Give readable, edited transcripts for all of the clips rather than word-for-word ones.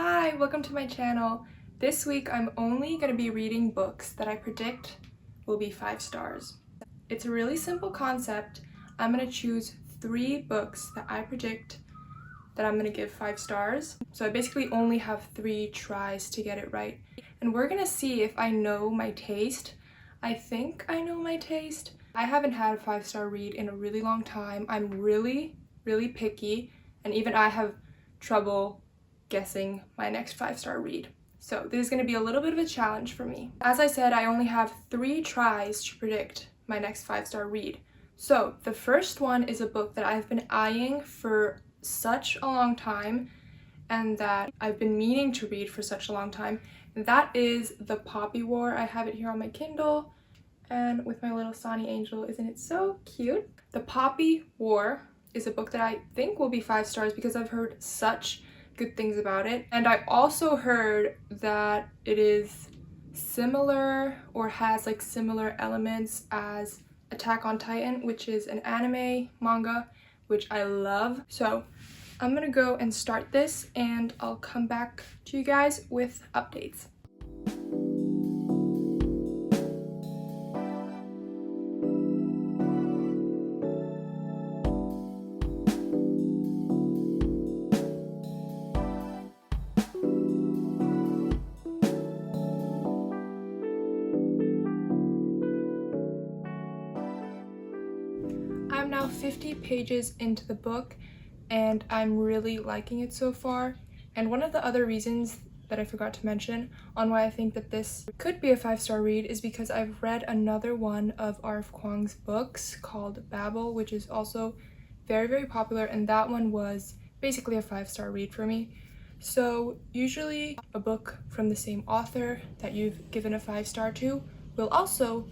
Hi, welcome to my channel. This week I'm only going to be reading books that I predict will be 5 stars. It's a really simple concept. I'm going to choose 3 books that I predict that I'm going to give 5 stars. So I basically only have 3 tries to get it right. And we're going to see if I know my taste. I think I know my taste. I haven't had a 5-star read in a really long time. I'm really picky, and even I have trouble guessing my next 5-star read. So this is going to be a little bit of a challenge for me. As I said, I only have 3 tries to predict my next 5-star read. So the first one is a book that I've been eyeing for such a long time and that I've been meaning to read for such a long time. And that is The Poppy War. I have it here on my Kindle and with my little Sonny angel. Isn't it so cute? The Poppy War is a book that I think will be 5 stars because I've heard such good things about it. And I also heard that it is similar or has like similar elements as Attack on Titan, which is an anime manga, which I love. So I'm gonna go and start this and I'll come back to you guys with updates. I'm now 50 pages into the book and I'm really liking it so far. And one of the other reasons that I forgot to mention on why I think that this could be a 5-star read is because I've read another one of R.F. Kuang's books called Babel, which is also very popular, and that one was basically a 5-star read for me. So usually a book from the same author that you've given a 5-star to will also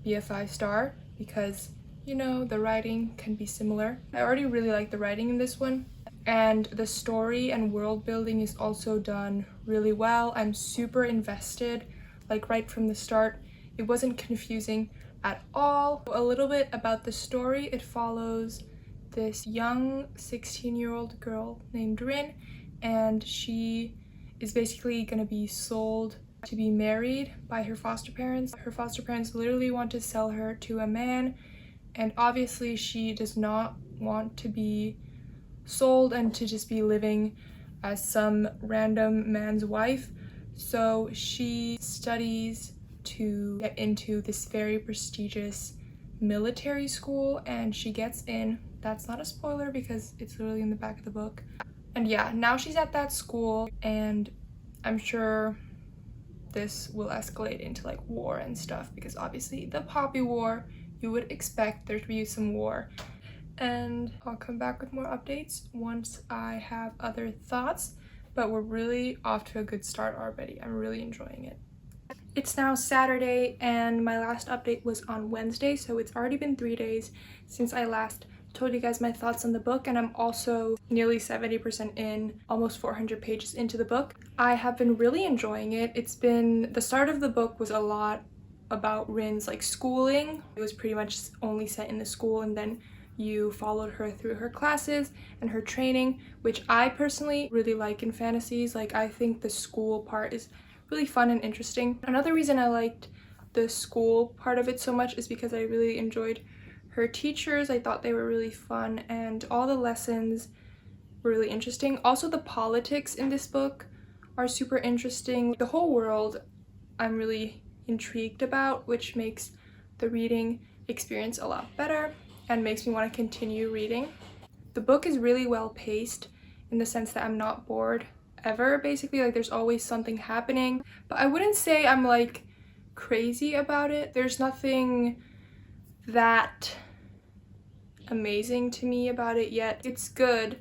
be a 5-star because, you know, the writing can be similar. I already really like the writing in this one, and the story and world building is also done really well. I'm super invested, like right from the start. It wasn't confusing at all. A little bit about the story: it follows this young 16-year-old girl named Rin, and she is basically gonna be sold to be married by her foster parents. Her foster parents literally want to sell her to a man, and obviously she does not want to be sold and to just be living as some random man's wife. So she studies to get into this very prestigious military school and she gets in. That's not a spoiler because it's literally in the back of the book. And yeah, now she's at that school and I'm sure this will escalate into like war and stuff because obviously the Poppy War, you would expect there to be some war. And I'll come back with more updates once I have other thoughts, but we're really off to a good start already. I'm really enjoying it. It's now Saturday and my last update was on Wednesday, so it's already been 3 days since I last told you guys my thoughts on the book, and I'm also nearly 70% in, almost 400 pages into the book. I have been really enjoying it. The start of the book was a lot about Rin's like schooling. It was pretty much only set in the school, and then you followed her through her classes and her training, which I personally really like in fantasies. Like, I think the school part is really fun and interesting. Another reason I liked the school part of it so much is because I really enjoyed her teachers. I thought they were really fun and all the lessons were really interesting. Also, the politics in this book are super interesting. The whole world I'm really intrigued about, which makes the reading experience a lot better and makes me want to continue reading. The book is really well paced in the sense that I'm not bored ever, basically. Like, there's always something happening, but I wouldn't say I'm like crazy about it. There's nothing that amazing to me about it yet. It's good,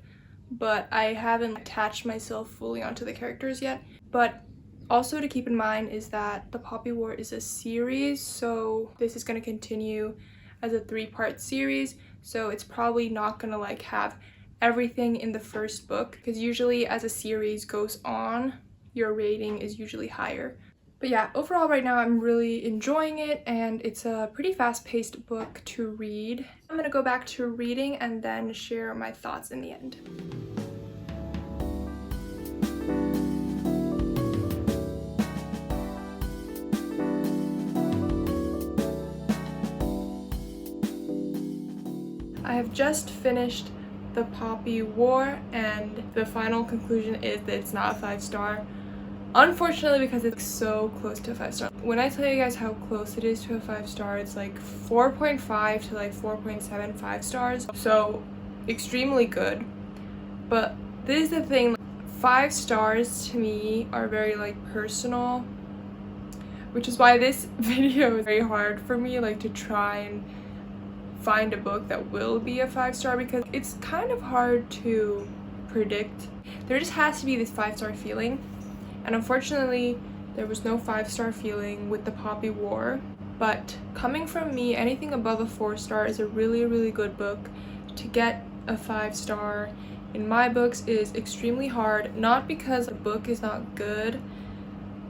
but I haven't attached myself fully onto the characters yet. But also to keep in mind is that The Poppy War is a series, so this is going to continue as a 3-part series, so it's probably not gonna like have everything in the first book, because usually as a series goes on, your rating is usually higher. But yeah, overall right now I'm really enjoying it, and it's a pretty fast-paced book to read. I'm gonna go back to reading and then share my thoughts in the end. just finished The Poppy War, and the final conclusion is that it's not a 5-star. Unfortunately, because it's so close to a 5-star. When I tell you guys how close it is to a 5-star, it's like 4.5 to like 4.75 stars. So extremely good. But this is the thing, 5 stars to me are very like personal, which is why this video is very hard for me, like to try and find a book that will be a 5-star, because it's kind of hard to predict. There just has to be this 5-star feeling. And unfortunately, there was no 5-star feeling with The Poppy War. But coming from me, anything above a 4-star is a really, really good book. To get a 5-star in my books is extremely hard, not because the book is not good,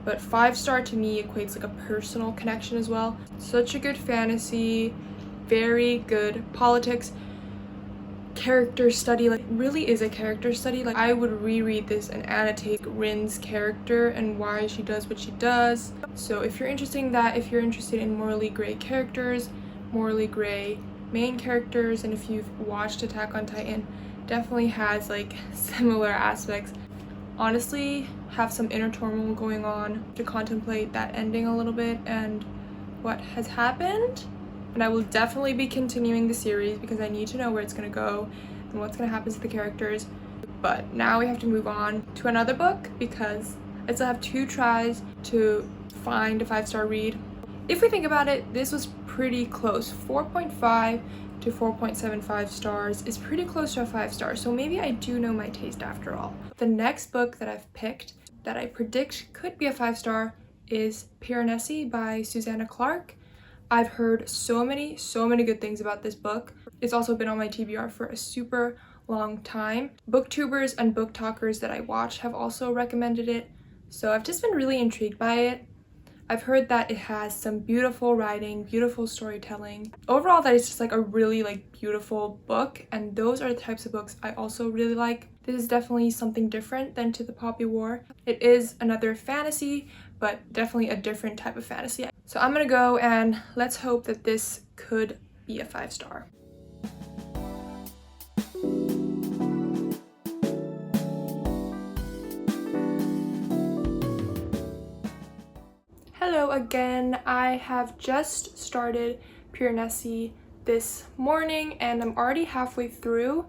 but 5-star to me equates like a personal connection as well. Such a good fantasy, very good politics, character study, like really is a character study. Like I would reread this and annotate Rin's character and why she does what she does. So if you're interested in that, if you're interested in morally gray characters, morally gray main characters, and if you've watched Attack on Titan, definitely has like similar aspects. Honestly, have some inner turmoil going on to contemplate that ending a little bit and what has happened. And I will definitely be continuing the series because I need to know where it's going to go and what's going to happen to the characters. But now we have to move on to another book because I still have 2 tries to find a 5-star read. If we think about it, this was pretty close. 4.5 to 4.75 stars is pretty close to a 5-star, so maybe I do know my taste after all. The next book that I've picked that I predict could be a 5-star is Piranesi by Susanna Clarke. I've heard so many good things about this book. It's also been on my TBR for a super long time. Booktubers and book talkers that I watch have also recommended it, so I've just been really intrigued by it. I've heard that it has some beautiful writing, beautiful storytelling. Overall, that it's just like a really like beautiful book, and those are the types of books I also really like. This is definitely something different than To the Poppy War. It is another fantasy, but definitely a different type of fantasy. So I'm gonna go and let's hope that this could be a 5-star. Hello again. I have just started Piranesi this morning and I'm already halfway through,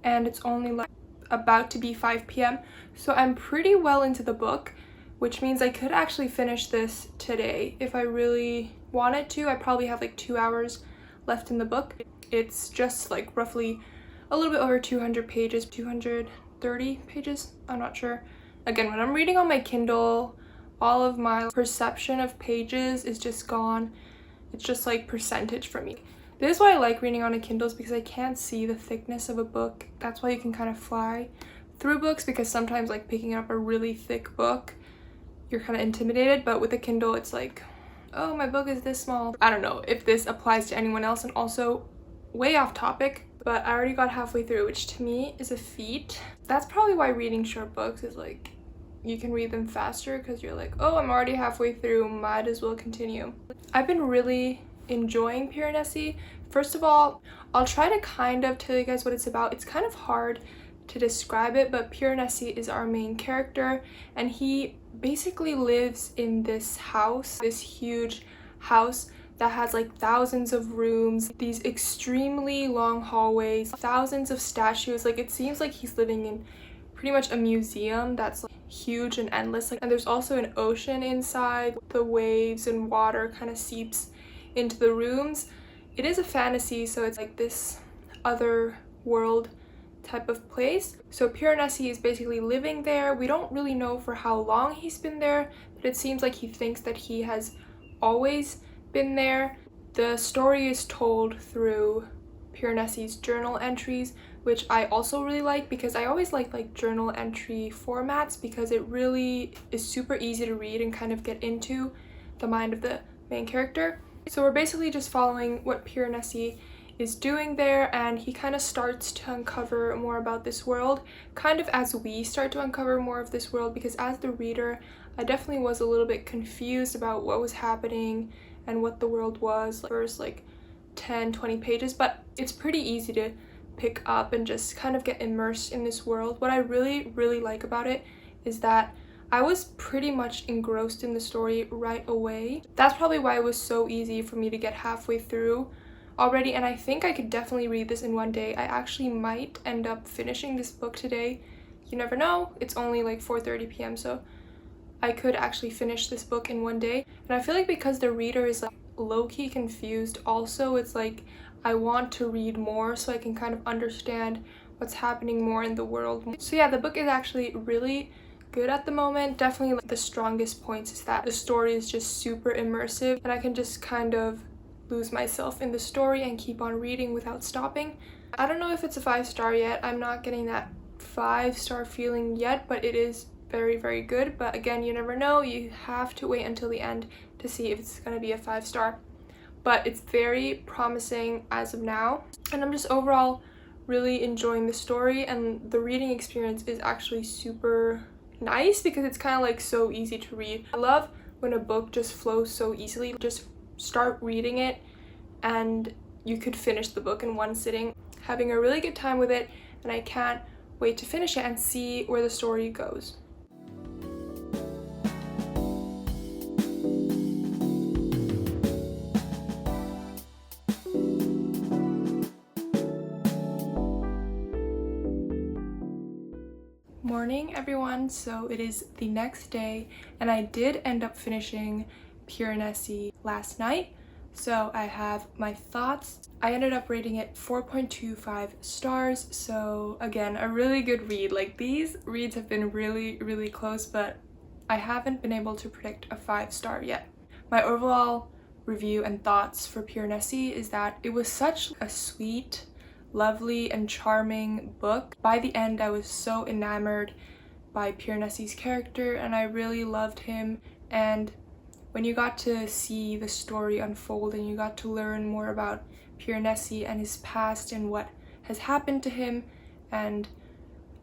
and it's only like about to be 5 p.m. So I'm pretty well into the book, which means I could actually finish this today if I really wanted to. I probably have like 2 hours left in the book. It's just like roughly a little bit over 200 pages, 230 pages, I'm not sure. Again, when I'm reading on my Kindle, all of my perception of pages is just gone. It's just like percentage for me. This is why I like reading on a Kindle, is because I can't see the thickness of a book. That's why you can kind of fly through books, because sometimes like picking up a really thick book, you're kind of intimidated, but with a Kindle it's like, oh, my book is this small. I don't know if this applies to anyone else. And also, way off topic, but I already got halfway through, which to me is a feat. That's probably why reading short books is like, you can read them faster because you're like, oh, I'm already halfway through, might as well continue. I've been really enjoying Piranesi. First of all, I'll try to kind of tell you guys what it's about. It's kind of hard to describe it, but Piranesi is our main character, and he basically lives in this house, this huge house that has like thousands of rooms, these extremely long hallways, thousands of statues. Like it seems like he's living in pretty much a museum that's like huge and endless. Like, and there's also an ocean inside. The waves and water kind of seeps into the rooms. It is a fantasy, so it's like this other world type of place. So Piranesi is basically living there. We don't really know for how long he's been there, but it seems like he thinks that he has always been there. The story is told through Piranesi's journal entries, which I also really like, because I always like journal entry formats, because it really is super easy to read and kind of get into the mind of the main character. So we're basically just following what Piranesi is doing there, and he kind of starts to uncover more about this world, kind of as we start to uncover more of this world, because as the reader, I definitely was a little bit confused about what was happening and what the world was, like, first like 10-20 pages, but it's pretty easy to pick up and just kind of get immersed in this world. What I really, really like about it is that I was pretty much engrossed in the story right away. That's probably why it was so easy for me to get halfway through already, and I think I could definitely read this in one day. I actually might end up finishing this book today. You never know. It's only like 4:30 p.m. so I could actually finish this book in one day. And I feel like because the reader is like low-key confused also, it's like I want to read more so I can kind of understand what's happening more in the world. So yeah, the book is actually really good at the moment. Definitely like the strongest points is that the story is just super immersive and I can just kind of lose myself in the story and keep on reading without stopping. I don't know if it's a 5-star yet. I'm not getting that 5-star feeling yet, but it is very, very good. But again, you never know. You have to wait until the end to see if it's gonna be a 5-star. But it's very promising as of now, and I'm just overall really enjoying the story, and the reading experience is actually super nice because it's kind of like so easy to read. I love when a book just flows so easily. Just start reading it and you could finish the book in one sitting. Having a really good time with it, and I can't wait to finish it and see where the story goes. Morning everyone, so it is the next day and I did end up finishing Piranesi last night, so I have my thoughts. I ended up rating it 4.25 stars, so again, a really good read. Like, these reads have been really, really close, but I haven't been able to predict a 5-star yet. My overall review and thoughts for Piranesi is that it was such a sweet, lovely and charming book. By the end, I was so enamored by Piranesi's character and I really loved him. And when you got to see the story unfold and you got to learn more about Piranesi and his past and what has happened to him and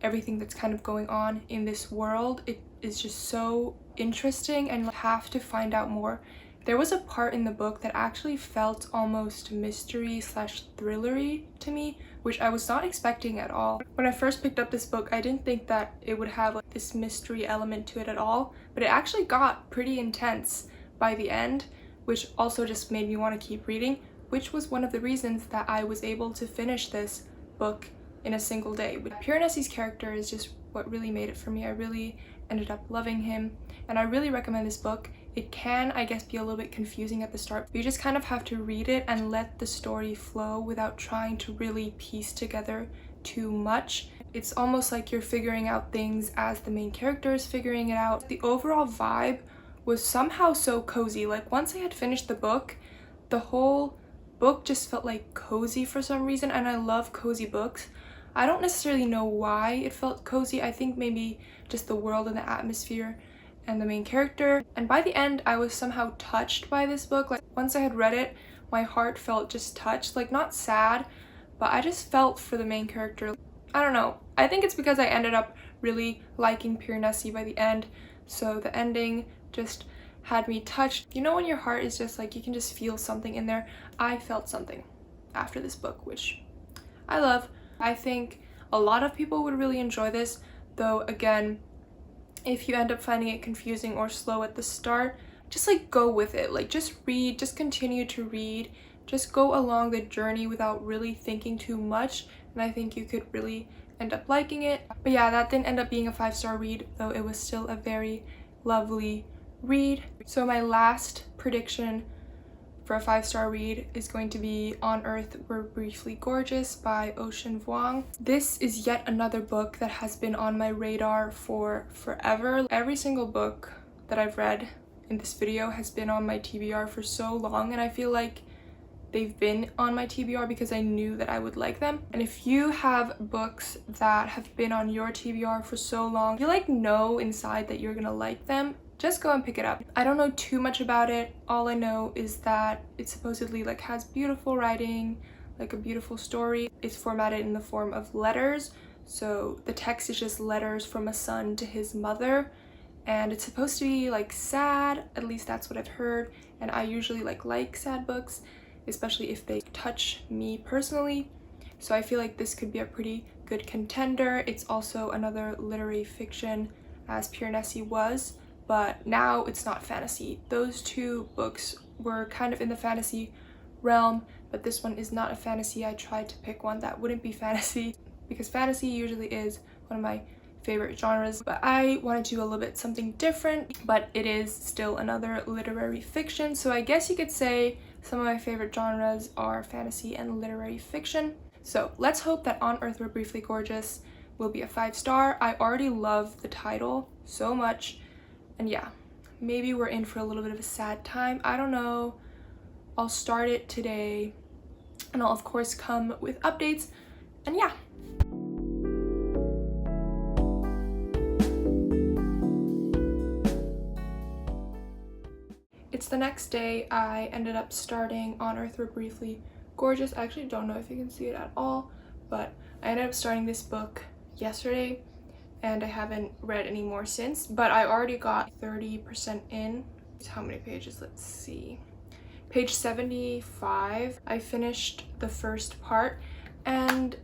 everything that's kind of going on in this world, it is just so interesting and you have to find out more. There was a part in the book that actually felt almost mystery/thrillery to me, which I was not expecting at all. When I first picked up this book, I didn't think that it would have like this mystery element to it at all, but it actually got pretty intense by the end, which also just made me want to keep reading, which was one of the reasons that I was able to finish this book in a single day. Piranesi's character is just what really made it for me. I really ended up loving him, and I really recommend this book. It can, I guess, be a little bit confusing at the start. You just kind of have to read it and let the story flow without trying to really piece together too much. It's almost like you're figuring out things as the main character is figuring it out. The overall vibe was somehow so cozy. Like, once I had finished the book, the whole book just felt like cozy for some reason, and I love cozy books. I don't necessarily know why it felt cozy. I think maybe just the world and the atmosphere and the main character. And by the end, I was somehow touched by this book. Like, once I had read it, my heart felt just touched. Like, not sad, but I just felt for the main character. I don't know. I think it's because I ended up really liking Piranesi by the end, so the ending just had me touched. You know when your heart is just like, you can just feel something in there? I felt something after this book, which I love. I think a lot of people would really enjoy this, though again, if you end up finding it confusing or slow at the start, just like go with it. Like, just read, just continue to read, just go along the journey without really thinking too much, and I think you could really end up liking it. But yeah, that didn't end up being a 5-star read, though it was still a very lovely read. So my last prediction for a 5-star read is going to be On Earth We're Briefly Gorgeous by Ocean Vuong. This is yet another book that has been on my radar for forever. Every single book that I've read in this video has been on my TBR for so long, and I feel like they've been on my TBR because I knew that I would like them. And if you have books that have been on your TBR for so long, you like know inside that you're gonna like them, just go and pick it up. I don't know too much about it. All I know is that it supposedly like has beautiful writing, like a beautiful story. It's formatted in the form of letters, so the text is just letters from a son to his mother, and it's supposed to be like sad, at least that's what I've heard, and I usually like sad books, especially if they touch me personally. so I feel like this could be a pretty good contender. It's also another literary fiction, as Piranesi was, but now it's not fantasy. Those two books were kind of in the fantasy realm, but this one is not a fantasy. I tried to pick one that wouldn't be fantasy because fantasy usually is one of my favorite genres, but I wanted to do a little bit something different, but it is still another literary fiction, so I guess you could say some of my favorite genres are fantasy and literary fiction. So let's hope that On Earth We're Briefly Gorgeous will be a 5-star. I already love the title so much, and yeah, maybe we're in for a little bit of a sad time. I don't know. I'll start it today, and I'll of course come with updates, and yeah. It's the next day. I ended up starting On Earth We're Briefly Gorgeous. I actually don't know if you can see it at all, but I ended up starting this book yesterday, and I haven't read any more since, but I already got 30% in. How many pages? Let's see. Page 75. I finished the first part, and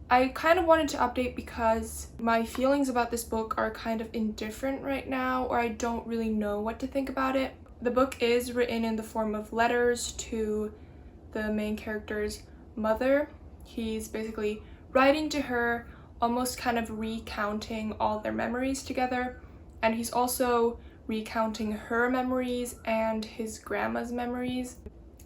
I kind of wanted to update because my feelings about this book are kind of indifferent right now, or I don't really know what to think about it. The book is written in the form of letters to the main character's mother. He's basically writing to her, almost kind of recounting all their memories together, and he's also recounting her memories and his grandma's memories.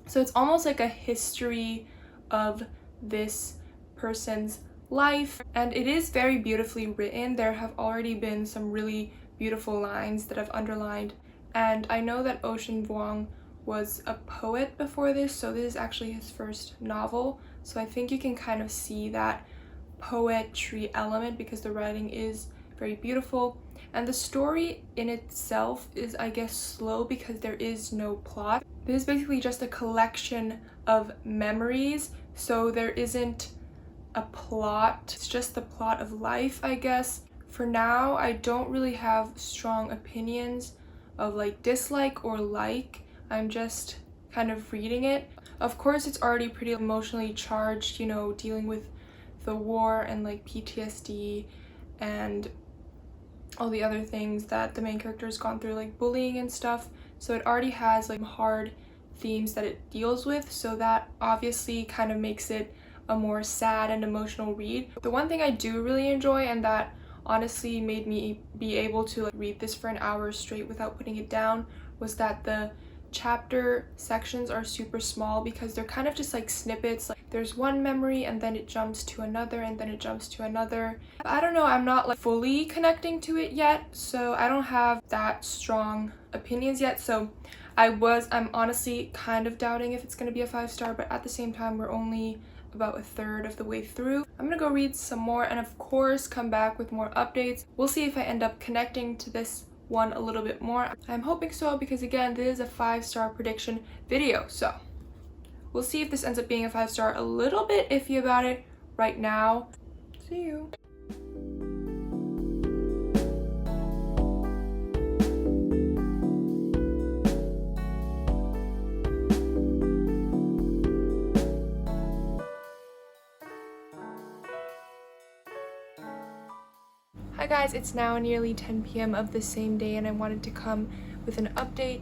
So it's almost like a history of this person's life, and it is very beautifully written. There have already been some really beautiful lines that I've underlined, and I know that Vuong was a poet before this, so this is actually his first novel, so I think you can kind of see that poetry element because the writing is very beautiful, and the story in itself is, I guess, slow because there is no plot. This is basically just a collection of memories, so there isn't a plot. It's just the plot of life, I guess. For now, I don't really have strong opinions of like dislike or like. I'm just kind of reading it. Of course, it's already pretty emotionally charged, you know, dealing with the war and like PTSD and all the other things that the main character has gone through, like bullying and stuff. So it already has like hard themes that it deals with, so that obviously kind of makes it a more sad and emotional read. The one thing I do really enjoy, and that honestly made me be able to like read this for an hour straight without putting it down, was that the chapter sections are super small because they're kind of just like snippets. Like there's one memory and then it jumps to another and then it jumps to another. I don't know, I'm not like fully connecting to it yet, so I don't have that strong opinions yet. So I'm honestly kind of doubting if it's going to be a 5-star, but at the same time we're only about a third of the way through. I'm gonna go read some more and of course come back with more updates. We'll see if I end up connecting to this one a little bit more. I'm hoping so because again, this is a 5-star prediction video, so we'll see if this ends up being a 5-star. A little bit iffy about it right now. See you. Hi guys, it's now nearly 10 p.m. of the same day and I wanted to come with an update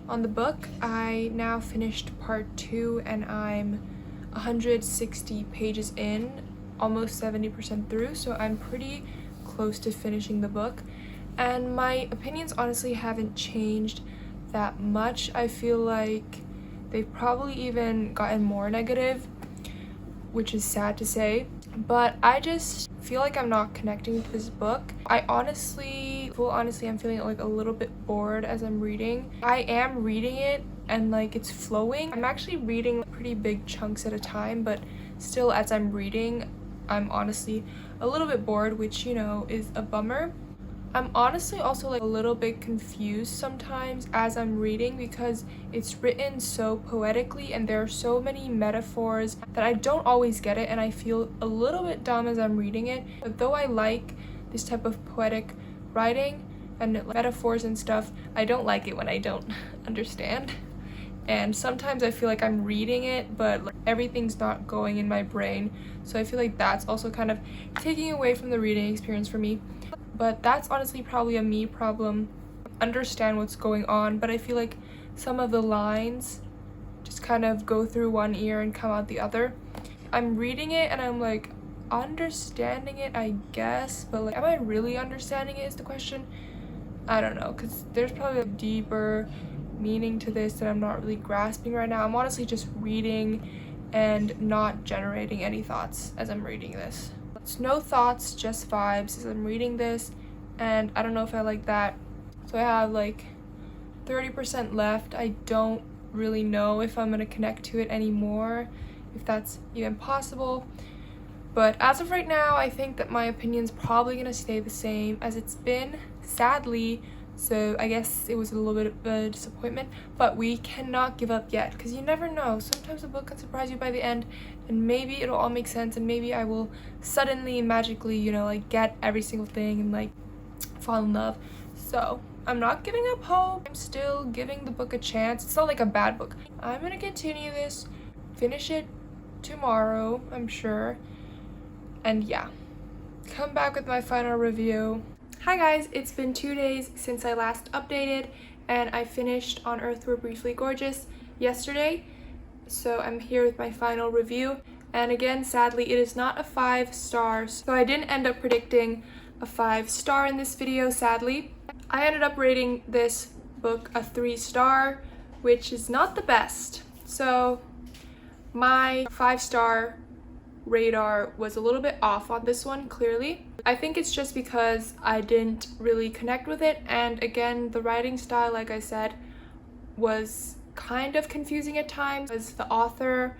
on the book. I now finished part 2 and I'm 160 pages in, almost 70% through, so I'm pretty close to finishing the book. And my opinions honestly haven't changed that much. I feel like they've probably even gotten more negative, which is sad to say. But I just feel like I'm not connecting to this book. I'm feeling like a little bit bored as I'm reading. I am reading it and like it's flowing. I'm actually reading pretty big chunks at a time, but still as I'm reading, I'm honestly a little bit bored, which, you know, is a bummer. I'm honestly also like a little bit confused sometimes as I'm reading because it's written so poetically and there are so many metaphors that I don't always get it, and I feel a little bit dumb as I'm reading it. But though I like this type of poetic writing and metaphors and stuff, I don't like it when I don't understand. and sometimes I feel like I'm reading it, but like, everything's not going in my brain, so I feel like that's also kind of taking away from the reading experience for me. But that's honestly probably a me problem. Understand what's going on, but I feel like some of the lines just kind of go through one ear and come out the other. I'm reading it and I'm like understanding it, I guess, but like, am I really understanding it is the question. I don't know, because there's probably a deeper meaning to this that I'm not really grasping right now. I'm honestly just reading and not generating any thoughts as I'm reading this. It's no thoughts, just vibes as I'm reading this, and I don't know if I like that. So I have like 30% left. I don't really know if I'm gonna connect to it anymore, if that's even possible. But as of right now, I think that my opinion's probably gonna stay the same as it's been, sadly. So I guess it was a little bit of a disappointment, but we cannot give up yet, because you never know. Sometimes a book can surprise you by the end, and maybe it'll all make sense, and maybe I will suddenly, magically, you know, like get every single thing and like fall in love. So I'm not giving up hope. I'm still giving the book a chance. It's not like a bad book. I'm gonna continue this, finish it tomorrow, I'm sure. And yeah, come back with my final review. Hi guys, it's been 2 days since I last updated, and I finished On Earth We're Briefly Gorgeous yesterday, so I'm here with my final review. And again, sadly, it is not a 5 stars, so I didn't end up predicting a 5 star in this video, sadly. I ended up rating this book a 3 star, which is not the best. So my 5 star radar was a little bit off on this one, clearly. I think it's just because I didn't really connect with it, and again, the writing style, like I said, was kind of confusing at times, as the author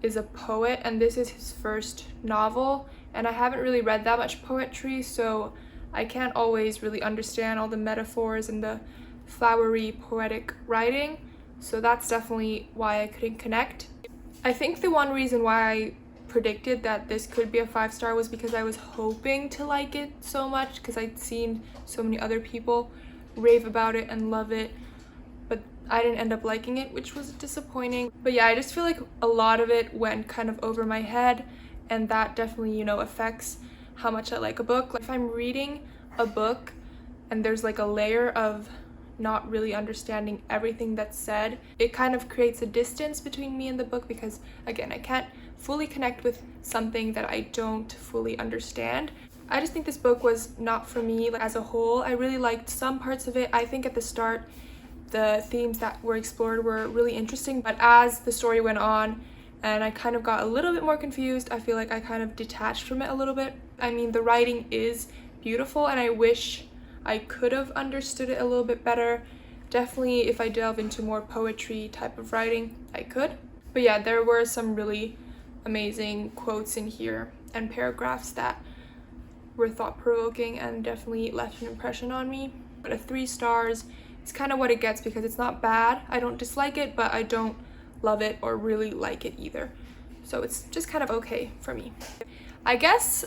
is a poet and this is his first novel, and I haven't really read that much poetry, so I can't always really understand all the metaphors and the flowery poetic writing, so that's definitely why I couldn't connect. I think the one reason why I predicted that this could be a 5 star was because I was hoping to like it so much, because I'd seen so many other people rave about it and love it, but I didn't end up liking it, which was disappointing. But yeah, I just feel like a lot of it went kind of over my head, and that definitely, you know, affects how much I like a book. Like if I'm reading a book and there's like a layer of not really understanding everything that's said, it kind of creates a distance between me and the book, because again, I can't fully connect with something that I don't fully understand. I just think this book was not for me as a whole. I really liked some parts of it. I think at the start the themes that were explored were really interesting, but as the story went on and I kind of got a little bit more confused, I feel like I kind of detached from it a little bit. I mean, the writing is beautiful and I wish I could have understood it a little bit better. Definitely if I delve into more poetry type of writing, I could. But yeah, there were some really amazing quotes in here and paragraphs that were thought-provoking and definitely left an impression on me. But a 3 stars is kind of what it gets, because it's not bad. I don't dislike it, but I don't love it or really like it either. So it's just kind of okay for me. I guess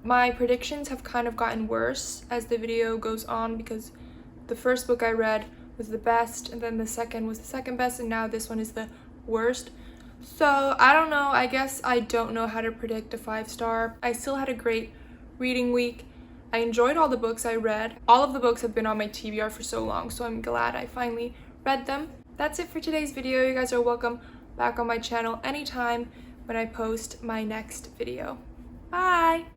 my predictions have kind of gotten worse as the video goes on, because the first book I read was the best, and then the second was the second best, and now this one is the worst. So I don't know, I guess I don't know how to predict a 5 star. I still had a great reading week. I enjoyed all the books I read. All of the books have been on my TBR for so long, so I'm glad I finally read them. That's it for today's video. You guys are welcome back on my channel anytime when I post my next video. Bye!